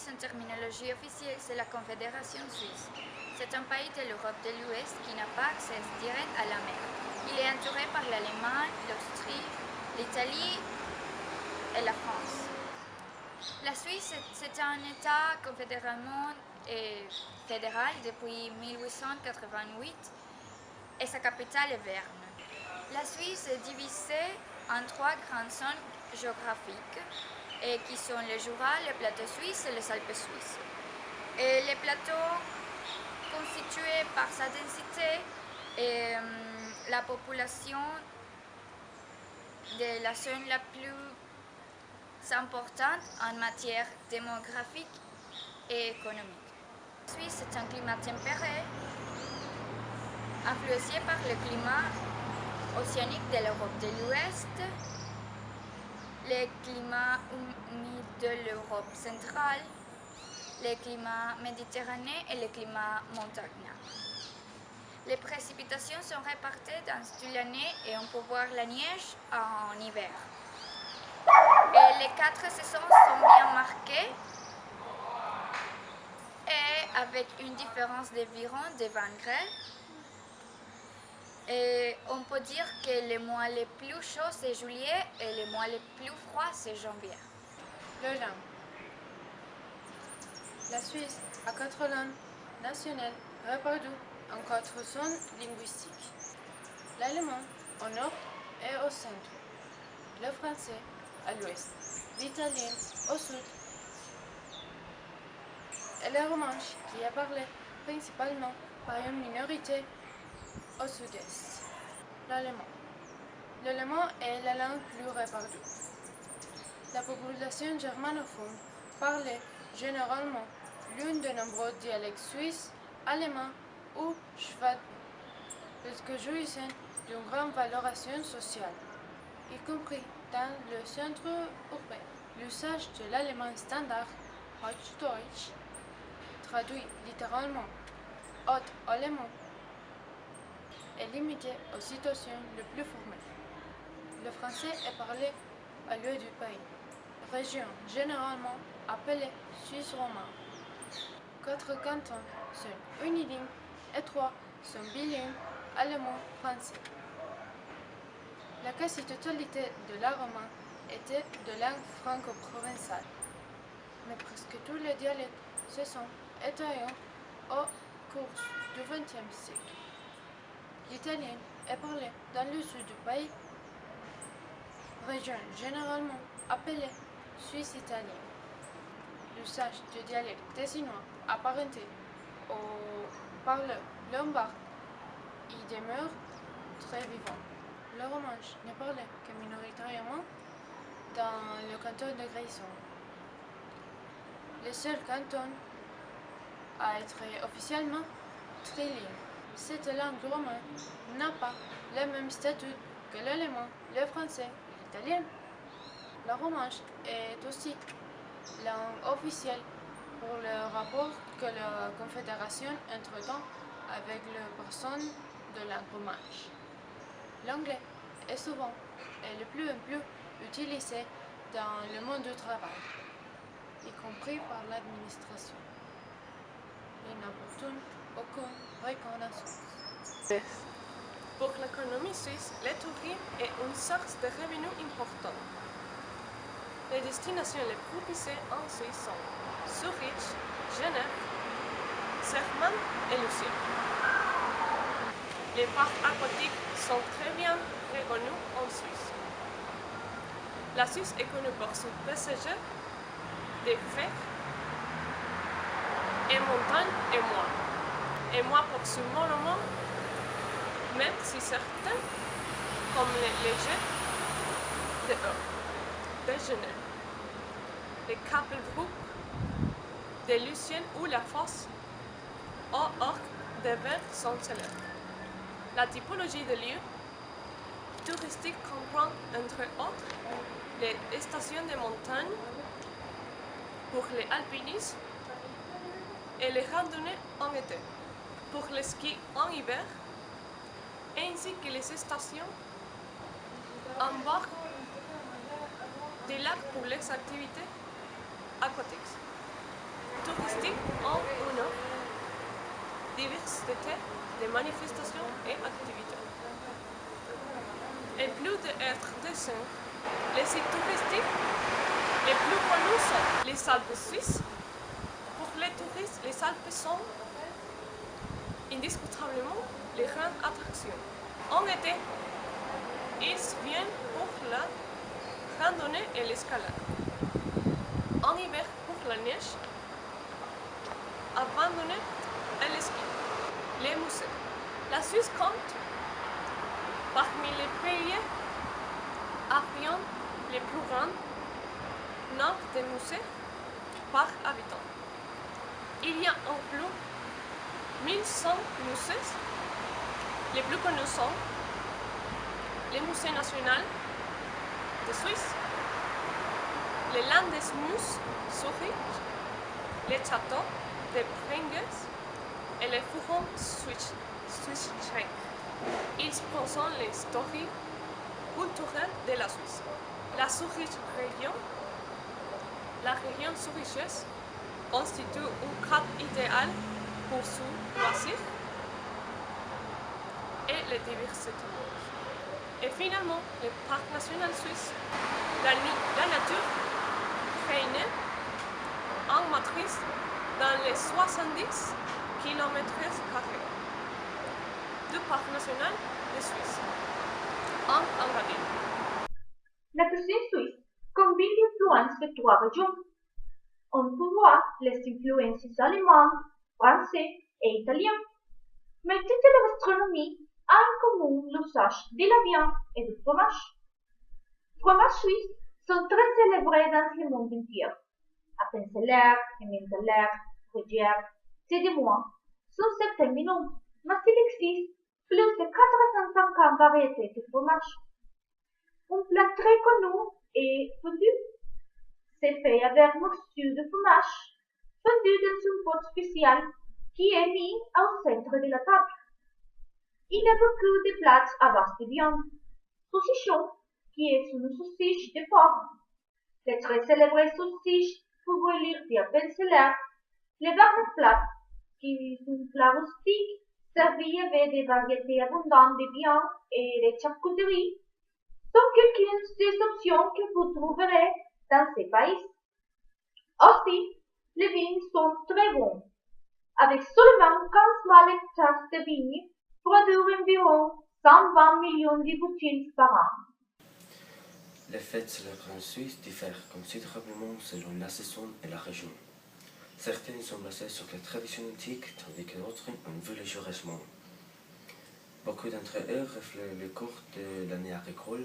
Suisse, en terminologie officielle, c'est la Confédération suisse. C'est un pays de l'Europe de l'Ouest qui n'a pas accès direct à la mer. Il est entouré par l'Allemagne, l'Austrie, l'Italie et la France. La Suisse, c'est un État confédéralement fédéral depuis 1888 et sa capitale est Berne. La Suisse est divisée en 3 grandes zones géographiques qui sont le Jura, le plateau suisse et les Alpes suisses. Et les plateaux constitués par sa densité et la population de la zone la plus importante en matière démographique et économique. La Suisse est un climat tempéré, influencé par le climat océanique de l'Europe de l'Ouest, le climat humide de l'Europe centrale, le climat méditerranéen et le climat montagnard. Les précipitations sont réparties dans toute l'année et on peut voir la neige en hiver. Et les 4 saisons sont bien marquées et avec une différence d'environ de 20 degrés. Et on peut dire que le mois le plus chaud c'est juillet et le mois le plus froid c'est janvier. Le langue. La Suisse a 4 langues nationales réparties en 4 zones linguistiques. L'allemand au nord et au centre, le français à l'ouest, l'italien au sud et le romanche qui est parlé principalement par une minorité au sud-est. L'allemand. L'allemand est la langue plus répandue. La population germanophone parlait généralement l'une de nombreux dialectes suisses, allemands ou schwab, qui jouissaient d'une grande valorisation sociale, y compris dans le centre urbain. L'usage de l'allemand standard, Hochdeutsch, traduit littéralement haut-allemand, est limité aux situations les plus formelles. Le français est parlé à l'ouest du pays, région généralement appelée Suisse romande. 4 cantons sont unilingues et 3 sont bilingues allemand-français. La quasi-totalité de la romande était de langue franco-provençale, mais presque tous les dialectes se sont étayés au cours du XXe siècle. L'italien est parlé dans le sud du pays, région généralement appelée Suisse italienne. L'usage du dialecte tessinois apparenté au parleur lombard y demeure très vivant. Le romanche n'est parlé que minoritairement dans le canton de Grisons. Le seul canton à être officiellement trilingue. Cette langue romane n'a pas le même statut que l'allemand, le français et l'italien. Le romanche est aussi langue officielle pour le rapport que la Confédération entretient avec les personnes de langue romanche. L'anglais est souvent et de plus en plus utilisé dans le monde du travail, y compris par l'administration. Il n'apporte aucune reconnaissance. Pour l'économie suisse, le tourisme est une source de revenus importante. Les destinations les plus visées en Suisse sont Zurich, Genève, Zermatt et Lucerne. Les parcs aquatiques sont très bien reconnus en Suisse. La Suisse est connue pour son paysage de fers et montagnes et moi pour son monument, même si certains, comme les jets de Genève, les Kapellbrück de Lucerne ou la fosse au Arc de Verre sont célèbres. La typologie des lieux touristiques comprend entre autres les stations de montagne pour les alpinistes et les randonnées en été, pour le ski en hiver, ainsi que les stations en bord des lacs pour les activités aquatiques. touristique en une diversité de manifestations et activités. Et plus d'être dessin, les sites touristiques les plus connus sont les Alpes suisses. Pour les touristes, les Alpes sont indiscutablement les grandes attractions. En été, ils viennent pour la randonnée et l'escalade. En hiver, pour la neige, abandonnée et le ski. Les musées. La Suisse compte parmi les pays africains les plus grands nombre de musées par habitant. Il y a en plus 1100 musées. Les plus connus sont le Musée national de Suisse, le Landesmuseum Zurich, le château de Pringles et le Forum Swiss Schenk. Ils présentent l'histoire culturelle de la Suisse. La Zurich région, la région zurichoise, constitue un cadre idéal pour son loisir et la diversité. Et finalement, le parc national suisse, la nature règne en matrice dans les 70 km² du parc national de Suisse, en Engadine. La cuisine suisse combine l'influence de trois régions. On peut voir les influences allemandes, françaises et italiennes. Mais toute la gastronomie a en commun l'usage de la viande et du fromage. Les fromages suisses sont très célébrés dans le monde entier. Appenzeller, Emmentaler, Gruyère, c'est des mois, sont certains noms, mais il existe plus de 450 variétés de fromage. Un plat très connu est fondu. C'est fait avec morceaux de fromage fondu dans un pot spécial qui est mis au centre de la table. Il y a beaucoup de plats à base de viande. Saucisson, qui est une saucisse de porc. Les très célèbres saucisses pour brûler de Appenzeller. Les barres plats, qui est un plat rustique servi avec des variétés abondantes de viande et de charcuterie, sont quelques des options que vous trouverez dans ces pays. Aussi, les vignes sont très bons. Avec seulement 15 000 hectares de vignes, produisent environ 120 millions de bouteilles par an. Les fêtes célébrées en Suisse diffèrent considérablement selon la saison et la région. Certaines sont basées sur les traditions antiques, tandis que d'autres ont vu le jour récemment. Beaucoup d'entre eux reflètent le cours de l'année agricole,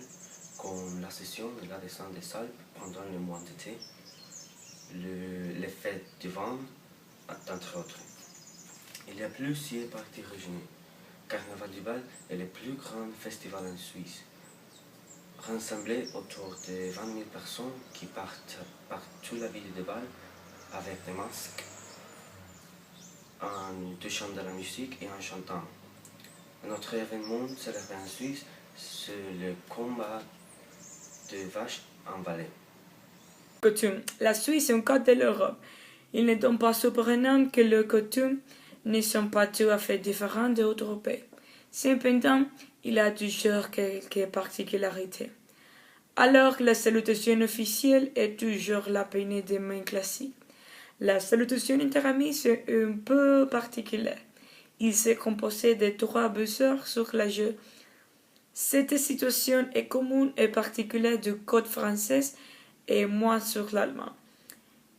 comme la saison et la descente des Alpes pendant le mois d'été, les fêtes du vent, entre autres. Il y a plusieurs parties régionales. Carnaval du Bal est le plus grand festival en Suisse, rassemblé autour de 20 000 personnes qui partent par toute la ville de Bâle avec des masques, en touchant de la musique et en chantant. Un autre événement célébré en Suisse, c'est le combat de vaches en vallée. Coutume. La Suisse est un cas de l'Europe. Il n'est donc pas surprenant que les coutumes ne sont pas tout à fait différentes d'autres pays. Cependant, il y a toujours quelques particularités. Alors, la salutation officielle est toujours la peignée des mains classique. La salutation interamis est un peu particulière. Il s'est composé de 3 buzzers sur la joue. Cette situation est commune et particulière du code français et moins sur l'allemand.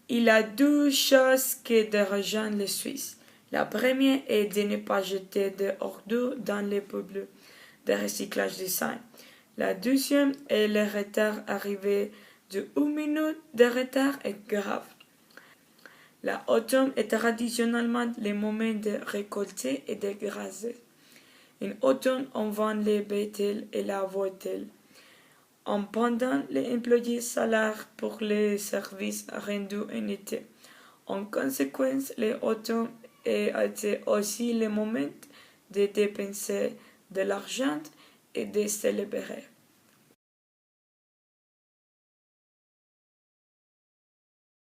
Il y a 2 choses qui dérangent les Suisses. La première est de ne pas jeter de ordures dans les poubelles de recyclage des sacs. La deuxième est le retard arrivé de 1 minute de retard est grave. L'automne est traditionnellement le moment de récolter et de graser. En automne, on vend les bétails et la voitelle. En pendant les employés salaires pour les services rendus en été. En conséquence, l'automne a été aussi le moment de dépenser de l'argent et de célébrer.